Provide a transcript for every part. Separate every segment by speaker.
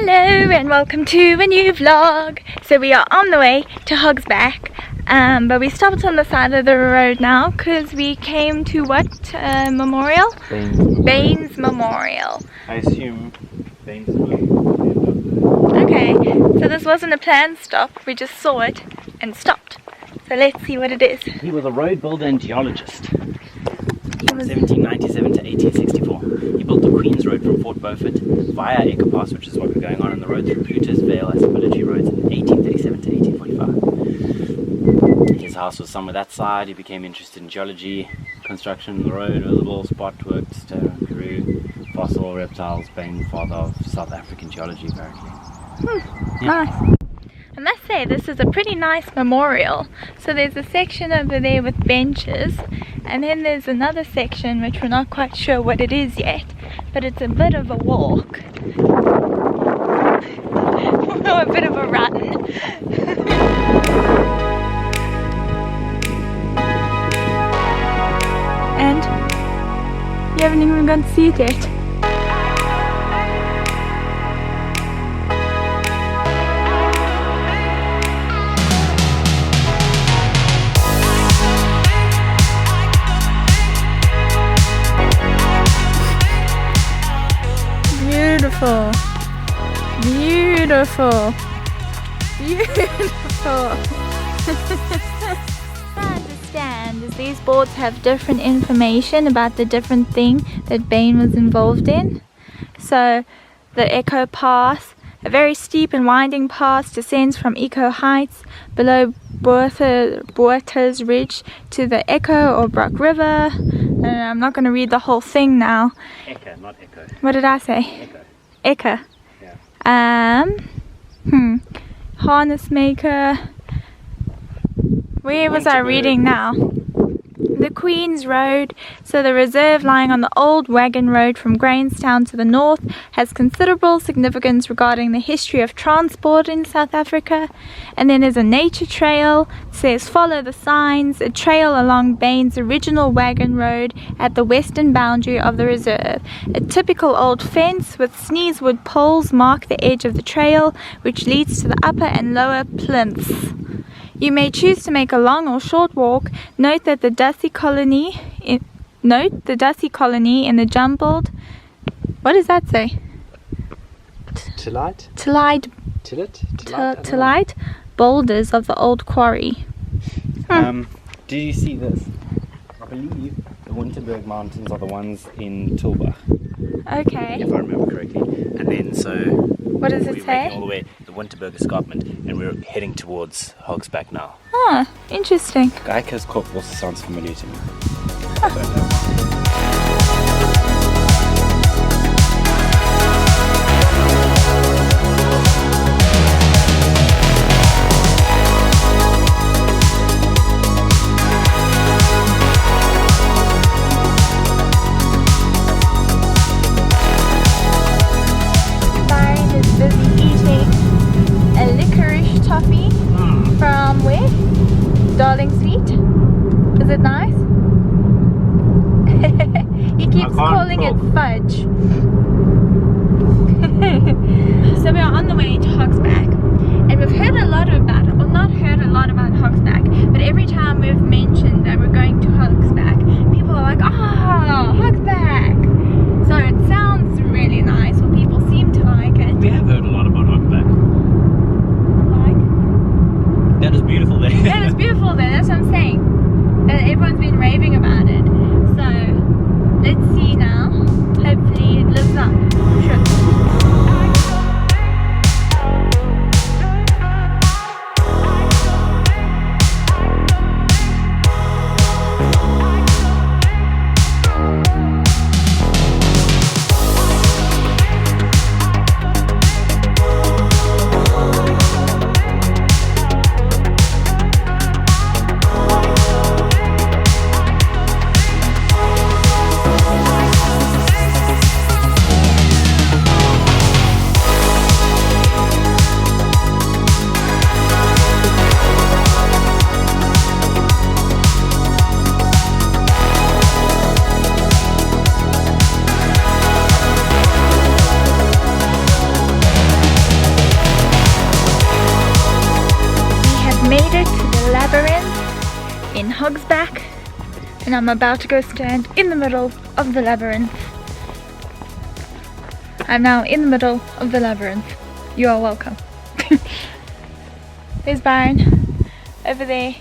Speaker 1: Hello and welcome to a new vlog. So we are on the way to Hogsback, but we stopped on the side of the road now because we came to what memorial? Baines Memorial.
Speaker 2: I assume Baines will.
Speaker 1: Okay, so this wasn't a planned stop, we just saw it and stopped. So let's see what it is.
Speaker 2: He was a road builder and geologist. From 1797 to 1864. He built the Queen's Road from Fort Beaufort via Acre Pass, which is what we're going on the road through Plutus Vale as military roads in 1837 to 1845. His house was somewhere that side. He became interested in geology, construction of the road, a little spot worked, stone, Peru, fossil, reptiles, Baines, father of South African geology apparently.
Speaker 1: Nice. I must say this is a pretty nice memorial. So there's a section over there with benches, and then there's another section which we're not quite sure what it is yet, but it's a bit of a walk. A bit of a run. And you haven't even gone to see it yet. Beautiful, beautiful, beautiful. What I understand is these boards have different information about the different thing that Bain was involved in. So the Echo Pass, a very steep and winding pass, descends from Echo Heights below Boerter's Ridge to the Echo or Brock River. I'm not going to read the whole thing now.
Speaker 2: Echo, not Echo.
Speaker 1: What did I say?
Speaker 2: Echo.
Speaker 1: Eka.
Speaker 2: Yeah.
Speaker 1: Harness maker. Where was I reading now? The Queen's Road. So the reserve lying on the old wagon road from Grainstown to the north has considerable significance regarding the history of transport in South Africa. And then there's a nature trail. It says follow the signs. A trail along Bain's original wagon road at the western boundary of the reserve. A typical old fence with sneezewood poles mark the edge of the trail, which leads to the upper and lower plinths. You may choose to make a long or short walk. Note the dusty colony in the jumbled. What does that say? Tillite boulders of the old quarry.
Speaker 2: Do you see this? I believe the Winterberg Mountains are the ones in Tilburg.
Speaker 1: Okay.
Speaker 2: If I remember correctly. And then
Speaker 1: what does it
Speaker 2: we're
Speaker 1: say?
Speaker 2: making all the way the Winterberg Escarpment, and we're heading towards Hogsback now.
Speaker 1: Ah, interesting.
Speaker 2: Geiker's Corp also sounds familiar to me.
Speaker 1: From where? Darling Sweet. Is it nice? He keeps calling it fudge. So we are on the way to Hogsback, and we've heard a lot about it, well not heard a lot about Hogsback, but every time we've mentioned that we're going to Hogsback, people are like, ah, Hogsback. So it sounds really nice, or people seem to like it.
Speaker 2: We have heard a lot about Hogsback. That is beautiful there.
Speaker 1: Yeah, it's beautiful there, that's what I'm saying. Everyone's been raving about it. So, let's see now. Hopefully it lives up. Sure. in Hogsback, and I'm about to go stand in the middle of the labyrinth. I'm now in the middle of the labyrinth. You are welcome. There's Byron over there.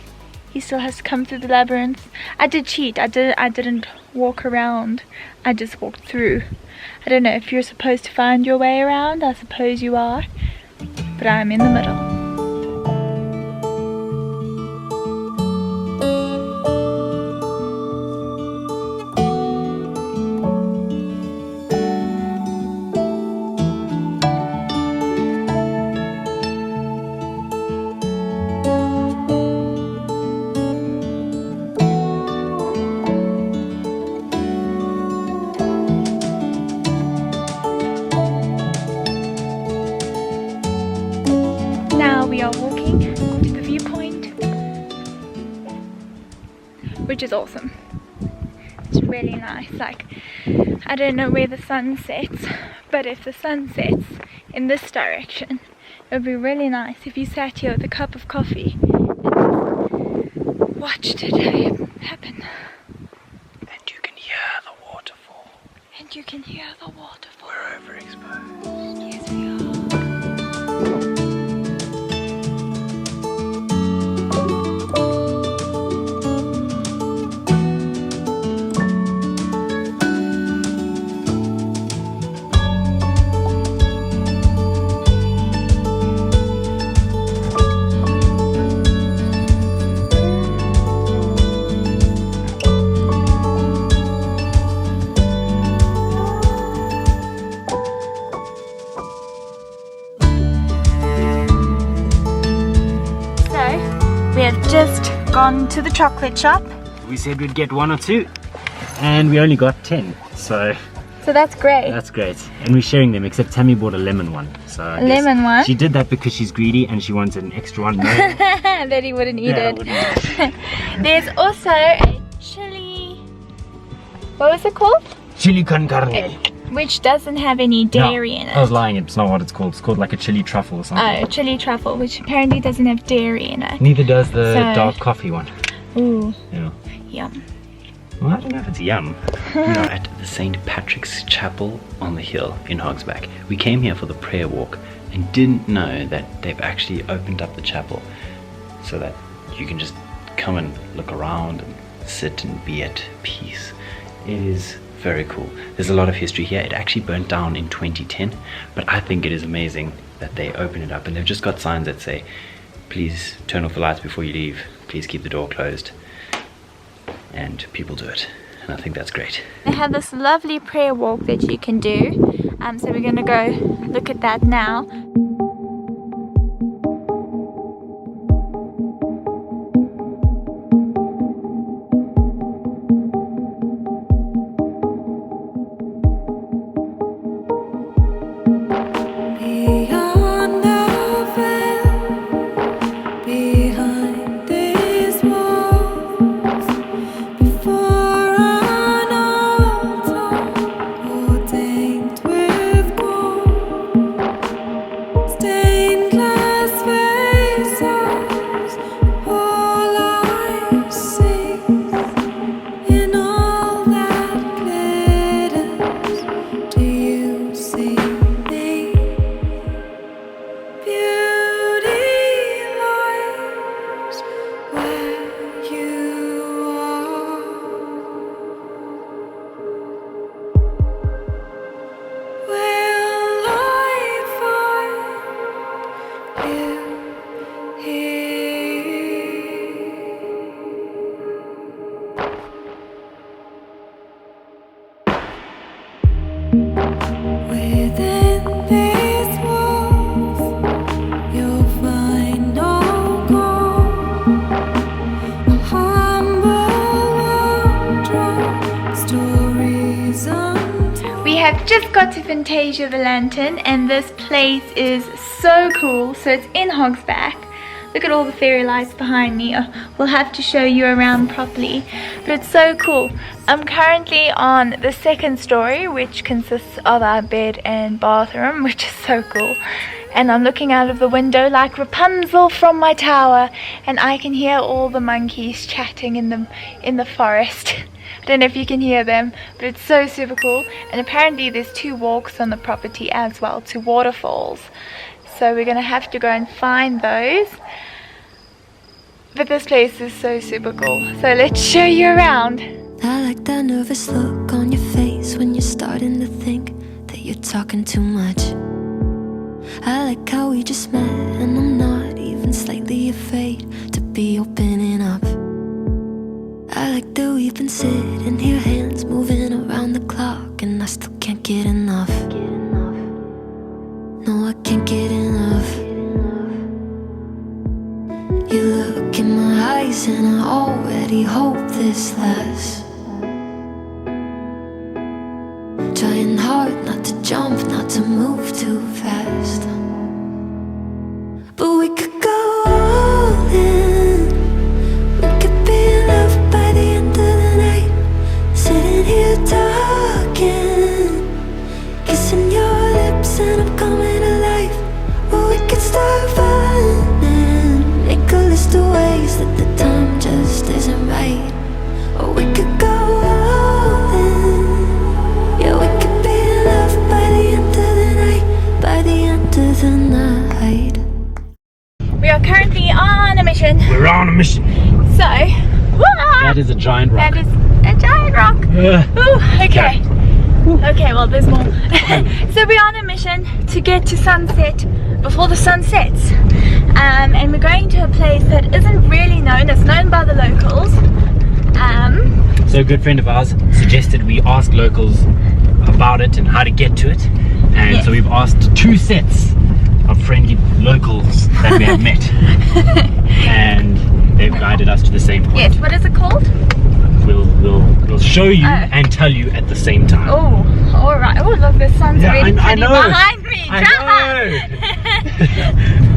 Speaker 1: He still has to come through the labyrinth. I did cheat. I didn't walk around. I just walked through. I don't know if you're supposed to find your way around. I suppose you are. But I'm in the middle. We are walking to the viewpoint, which is awesome. It's really nice. Like, I don't know where the sun sets, but if the sun sets in this direction, it would be really nice if you sat here with a cup of coffee and watched it happen.
Speaker 2: And you can hear the waterfall.
Speaker 1: And you can hear the waterfall.
Speaker 2: We're overexposed.
Speaker 1: Yes, we are. We have just gone to the chocolate shop.
Speaker 2: We said we'd get 1 or 2, and we only got 10. So
Speaker 1: that's great.
Speaker 2: that's great. And we're sharing them, except Tammy bought a lemon one. So I guess
Speaker 1: lemon one?
Speaker 2: She did that because she's greedy and she wanted an extra one.
Speaker 1: That he wouldn't eat it. There's also a chili. What was it called?
Speaker 2: Chili con carne.
Speaker 1: Which doesn't have any dairy in it.
Speaker 2: I was lying, it's not what it's called. It's called like a chili truffle or something.
Speaker 1: Oh, chili truffle, which apparently doesn't have dairy in it.
Speaker 2: Neither does the dark coffee one.
Speaker 1: Ooh.
Speaker 2: Yeah.
Speaker 1: Yum.
Speaker 2: Well, I don't know if it's yum. We are at the St. Patrick's Chapel on the hill in Hogsback. We came here for the prayer walk and didn't know that they've actually opened up the chapel so that you can just come and look around and sit and be at peace. It is very cool. There's a lot of history here. It actually burnt down in 2010, but I think it is amazing that they open it up, and they've just got signs that say, please turn off the lights before you leave, please keep the door closed, and people do it, and I think that's great.
Speaker 1: They have this lovely prayer walk that you can do, so we're gonna go look at that now. have just got to Fantasia the Lantern, and this place is so cool. So it's in Hogsback. Look at all the fairy lights behind me. We'll have to show you around properly, but it's so cool. I'm currently on the second story, which consists of our bed and bathroom, which is so cool. and I'm looking out of the window like Rapunzel from my tower, and I can hear all the monkeys chatting in the forest. I don't know if you can hear them, but it's so super cool. And apparently there's 2 walks on the property as well to waterfalls, so we're gonna have to go and find those. But this place is so super cool, so let's show you around.
Speaker 3: I like that nervous look on your face when you're starting to think that you're talking too much. I like how we just met and I'm not even slightly afraid to be opening up. I like that we've been sitting here, hands moving around the clock, and I still can't get enough. No, I can't get enough. You look in my eyes and I already hope this lasts. Trying hard not to jump, not to move too fast. But we could go all in. We could be in love by the end of the night. Sitting here talking, kissing your lips and I'm coming alive. Or we could start running, make a list of ways that the time just isn't right. Or we could go all in. Yeah, we could be in love by the end of the night. By the end of the night.
Speaker 1: We are currently on a mission.
Speaker 2: We're on a mission.
Speaker 1: So,
Speaker 2: That is a giant rock.
Speaker 1: that is a giant rock. Ooh, okay. Okay, well there's more. So we're on a mission to get to sunset before the sun sets. And we're going to a place that isn't really known. It's known by the locals.
Speaker 2: So a good friend of ours suggested we ask locals about it and how to get to it. And
Speaker 1: Yes.
Speaker 2: so we've asked 2 sets of friendly locals that we have met. And they've guided us to the same point.
Speaker 1: Yes, what is it called?
Speaker 2: We'll show you
Speaker 1: Oh.
Speaker 2: and tell you at the same time.
Speaker 1: Oh, alright. Oh look, the sun's
Speaker 2: Yeah,
Speaker 1: already
Speaker 2: I
Speaker 1: pretty
Speaker 2: know.
Speaker 1: behind me.
Speaker 2: I know.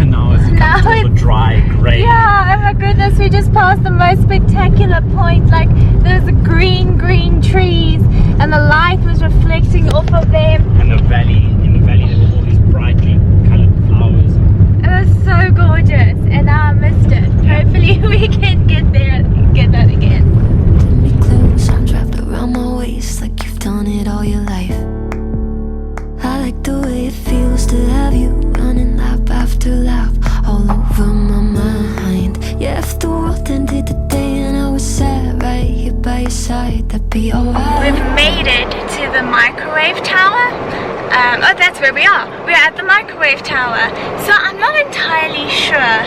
Speaker 2: Now it's
Speaker 1: Now
Speaker 2: all the
Speaker 1: it's-
Speaker 2: dry grey.
Speaker 1: Yeah, oh my goodness, we just passed the most spectacular point. Like, there's green trees, and the light was reflecting off of them.
Speaker 2: And in the valley there were all these brightly coloured flowers.
Speaker 1: It was so gorgeous, and I missed it. Hopefully we can get there and get that again.
Speaker 3: Me close, arms wrapped around my waist like you've done it all your life. I like the way it feels to have you running lap after lap all over my mind. Yeah, if the world ended today and I was sat right here by your side, that'd be alright.
Speaker 1: We've made it to the microwave tower. Oh, that's where we are. We're at the microwave tower. So I'm not entirely sure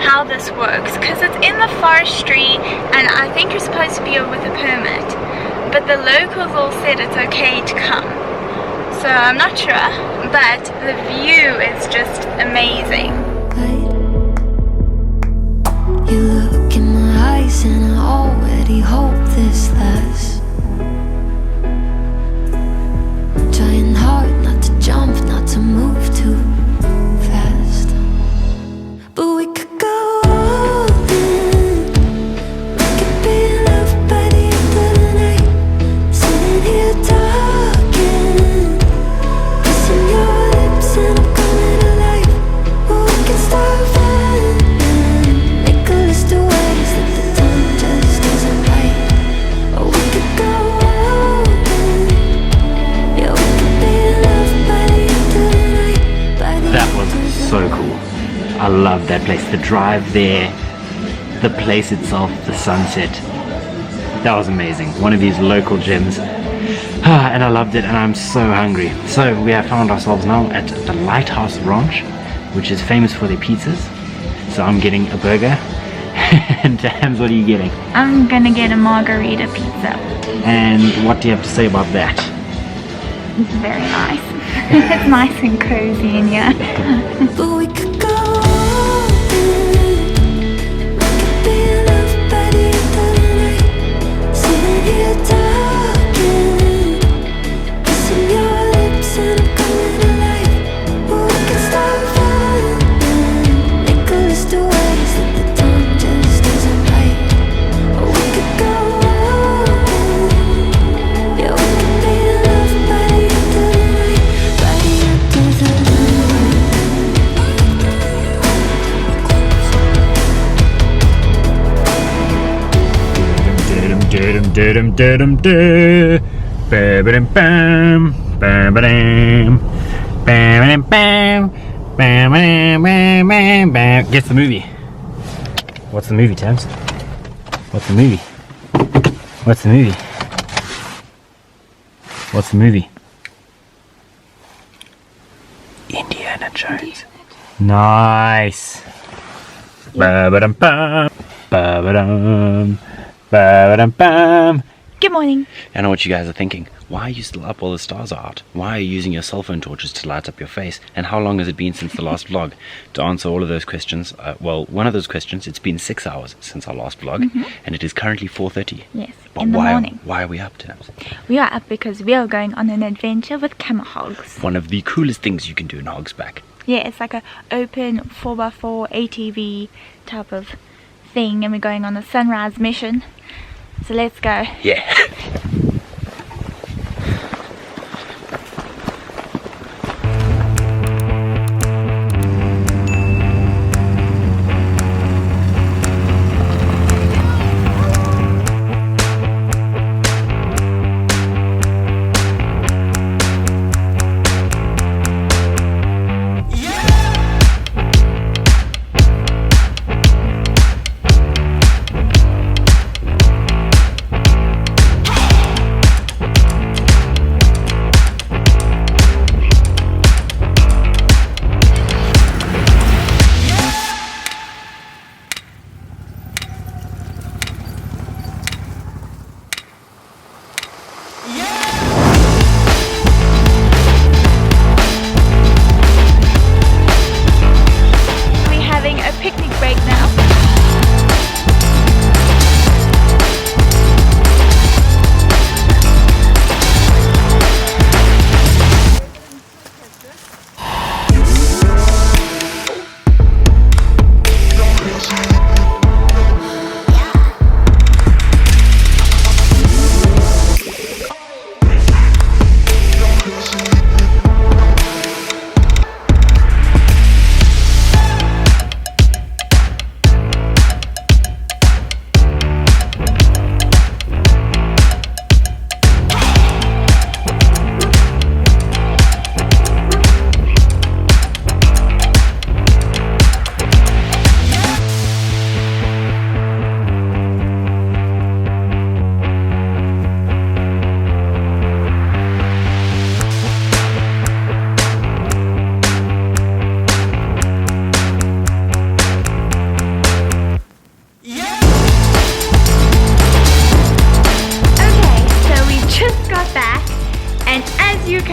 Speaker 1: how this works because it's in the forestry and I think you're supposed to be with a permit. But the locals all said it's okay to come. So I'm not sure, but the view is just amazing.
Speaker 3: You look in my eyes and I already hope this lasts. Trying hard not to jump, not to move too fast. But we could go all in. We could be in love by the end of the night. Sitting here talking, kissing your lips and I'm coming alive. Or we could start running, make a list of ways that the time just isn't right. Or we could go all in. Yeah, we could be in love by the end of the night. By the
Speaker 2: That
Speaker 3: end
Speaker 2: was
Speaker 3: of the
Speaker 2: so
Speaker 3: night.
Speaker 2: cool. I love that place. The drive there, the place itself, the sunset. That was amazing. One of these local gems. And I loved it and I'm so hungry. So we have found ourselves now at the Lighthouse Ranch, which is famous for their pizzas. So I'm getting a burger. And Tams, what are you getting?
Speaker 1: I'm gonna get a margarita pizza.
Speaker 2: And what do you have to say about that?
Speaker 1: It's very nice. It's nice and cozy in here.
Speaker 3: But we could go all in. We could be in love by the end of the night. Sitting here talking, kissing your lips and I'm coming alive. Or we could start running, make a list of ways that the time just isn't right. Or we could go all in. Yeah, we could be in love by the end of the night. By the end of the night.
Speaker 2: Guess the movie. What's the movie, Tams? What's the movie? What's the movie? What's the movie? Indiana Jones. Nice. Ba-ba-dum-bum. Ba-ba-dum. Ba-ba-dum-bum.
Speaker 1: Good morning.
Speaker 2: I know what you guys are thinking. Why are you still up while the stars are out? Why are you using your cell phone torches to light up your face? And how long has it been since the last vlog? To answer all of those questions, well, one of those questions, it's been 6 hours since our last vlog, and it is currently 4:30.
Speaker 1: Yes,
Speaker 2: But
Speaker 1: in the morning.
Speaker 2: Why are we up, Tams?
Speaker 1: We are up because we are going on an adventure with camel hogs.
Speaker 2: One of the coolest things you can do in Hogsback.
Speaker 1: Yeah, it's like a open 4x4 ATV type of thing, and we're going on a sunrise mission. So let's go.
Speaker 2: Yeah.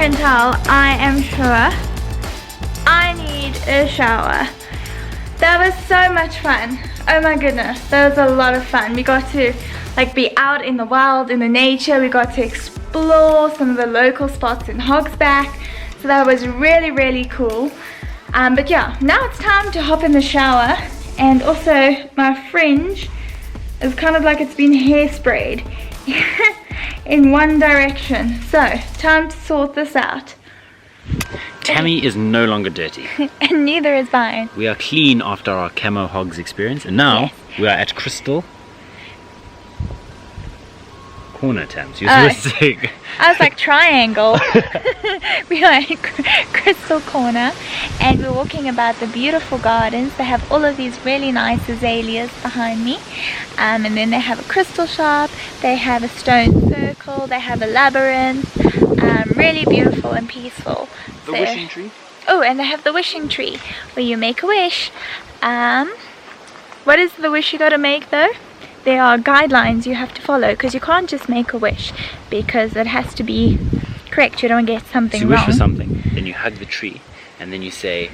Speaker 1: can tell, I am sure I need a shower. That was so much fun. Oh my goodness, that was a lot of fun. We got to like be out in the wild, in the nature. We got to explore some of the local spots in Hogsback. So that was really, really cool. But yeah, now it's time to hop in the shower. And also my fringe is kind of like it's been hairsprayed in one direction. So time to sort this out.
Speaker 2: Tammy is no longer dirty.
Speaker 1: And neither is Byron.
Speaker 2: We are clean after our camo hogs experience, and now
Speaker 1: Yes.
Speaker 2: we are at Crystal Corner, Tams. You're supposed to say.
Speaker 1: I was like triangle. We are at Crystal Corner and we're walking about the beautiful gardens. They have all of these really nice azaleas behind me, and then they have a crystal shop, they have a stone circle, they have a labyrinth. Really beautiful and peaceful.
Speaker 2: The wishing tree.
Speaker 1: Oh, and they have the wishing tree where you make a wish. What is the wish you gotta make though? There are guidelines you have to follow, because you can't just make a wish, because it has to be correct. You don't get something
Speaker 2: So you wish
Speaker 1: wrong.
Speaker 2: for something, then you hug the tree, and then you say,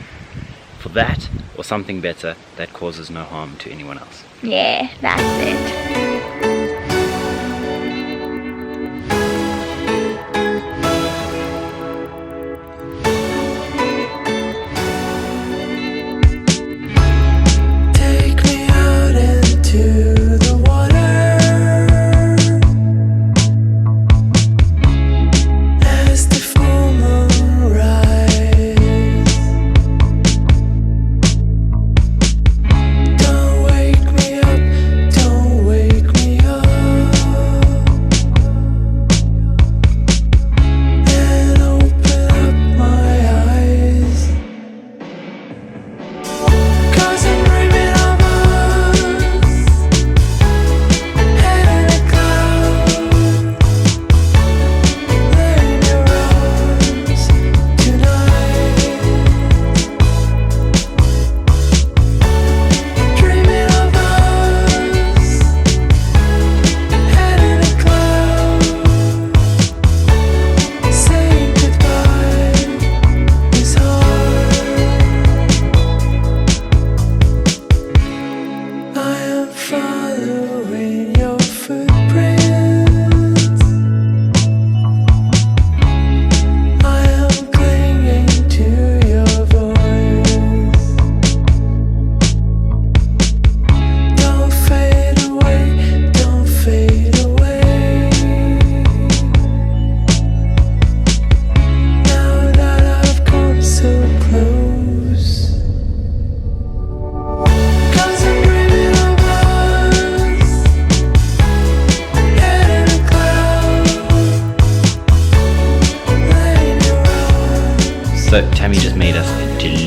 Speaker 2: for that or something better that causes no harm to anyone else.
Speaker 1: Yeah, that's it.
Speaker 3: Take me out into the water as the full moon rises. Don't wake me up, don't wake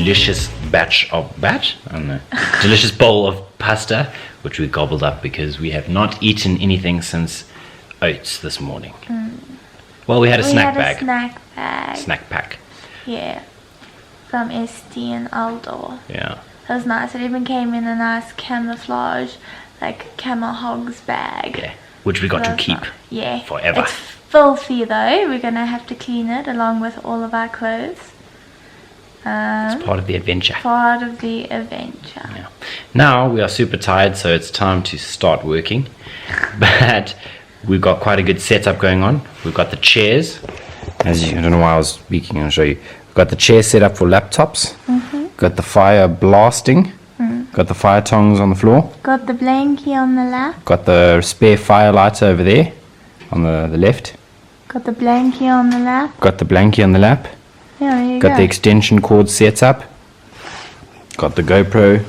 Speaker 2: delicious delicious bowl of pasta, which we gobbled up because we have not eaten anything since oats this morning. Well, we had a snack bag. Snack pack.
Speaker 1: Yeah. From SD and Aldor.
Speaker 2: Yeah.
Speaker 1: That was nice. It even came in a nice camouflage, like camel Hogsback.
Speaker 2: Yeah. Which we got to keep forever.
Speaker 1: It's filthy though. We're gonna have to clean it along with all of our clothes.
Speaker 2: It's part of the adventure.
Speaker 1: Yeah.
Speaker 2: Now we are super tired, so it's time to start working. But we've got quite a good setup going on. We've got the chairs. I don't know why I was speaking. I'll show you. We've got the chair set up for laptops. Got the fire blasting. Got the fire tongs on the floor.
Speaker 1: Got the blankie on the lap.
Speaker 2: Got the spare fire lighter over there on the left.
Speaker 1: Got the blankie on the lap.
Speaker 2: Got the blankie on the lap.
Speaker 1: Yeah, there you
Speaker 2: Got the extension cord set up. Got the GoPro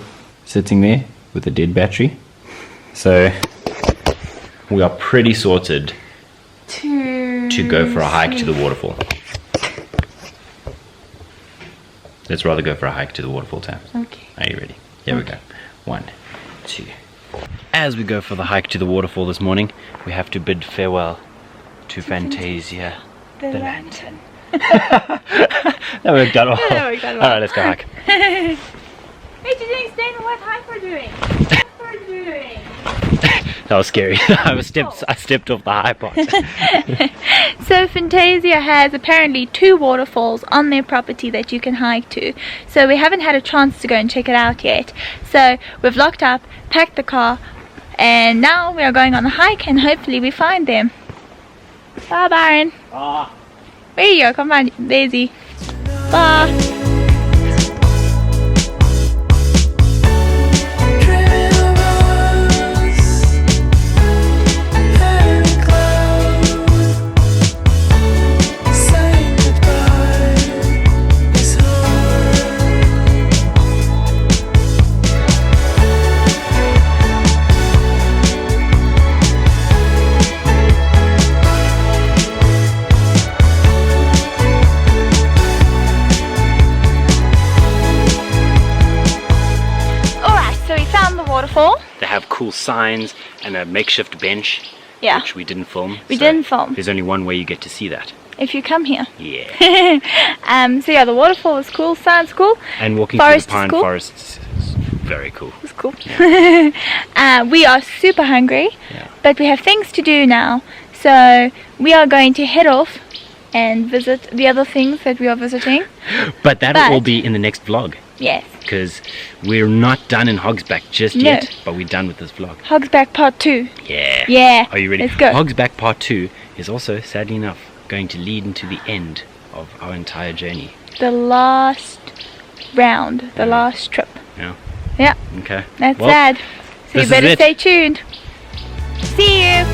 Speaker 2: sitting there with a dead battery. So we are pretty sorted to go for a hike to the waterfall. Let's rather go for a hike to the waterfall, Tam.
Speaker 1: Okay.
Speaker 2: Are you ready? Here we go. 1, 2. As we go for the hike to the waterfall this morning, we have to bid farewell to Fantasia the lantern. That worked out well. Alright, let's go hike.
Speaker 1: Hey, you didn't explain what hike we're doing.
Speaker 2: That was scary. I stepped off the high part.
Speaker 1: So Fantasia has apparently 2 waterfalls on their property that you can hike to. So we haven't had a chance to go and check it out yet. So we've locked up, packed the car, and now we are going on a hike and hopefully we find them. Bye, Byron. Where you go? Come on, Daisy. Bye. Waterfall.
Speaker 2: They have cool signs and a makeshift bench, which we didn't film.
Speaker 1: There's
Speaker 2: only one way you get to see that.
Speaker 1: If you come here.
Speaker 2: Yeah.
Speaker 1: So yeah, the waterfall is cool, sounds cool.
Speaker 2: And walking through the pine forests is very cool.
Speaker 1: It's cool. Yeah. We are super hungry, but we have things to do now. So we are going to head off and visit the other things that we are visiting.
Speaker 2: But that'll all be in the next vlog.
Speaker 1: Yes.
Speaker 2: Because we're not done in Hogsback just yet, but we're done with this vlog.
Speaker 1: Hogsback Part 2.
Speaker 2: Yeah.
Speaker 1: Yeah.
Speaker 2: Are you ready?
Speaker 1: Let's go.
Speaker 2: Hogsback Part 2 is also, sadly enough, going to lead into the end of our entire journey.
Speaker 1: The last round, the last trip.
Speaker 2: Yeah.
Speaker 1: Yeah.
Speaker 2: Okay.
Speaker 1: That's sad. So you better stay tuned. See you.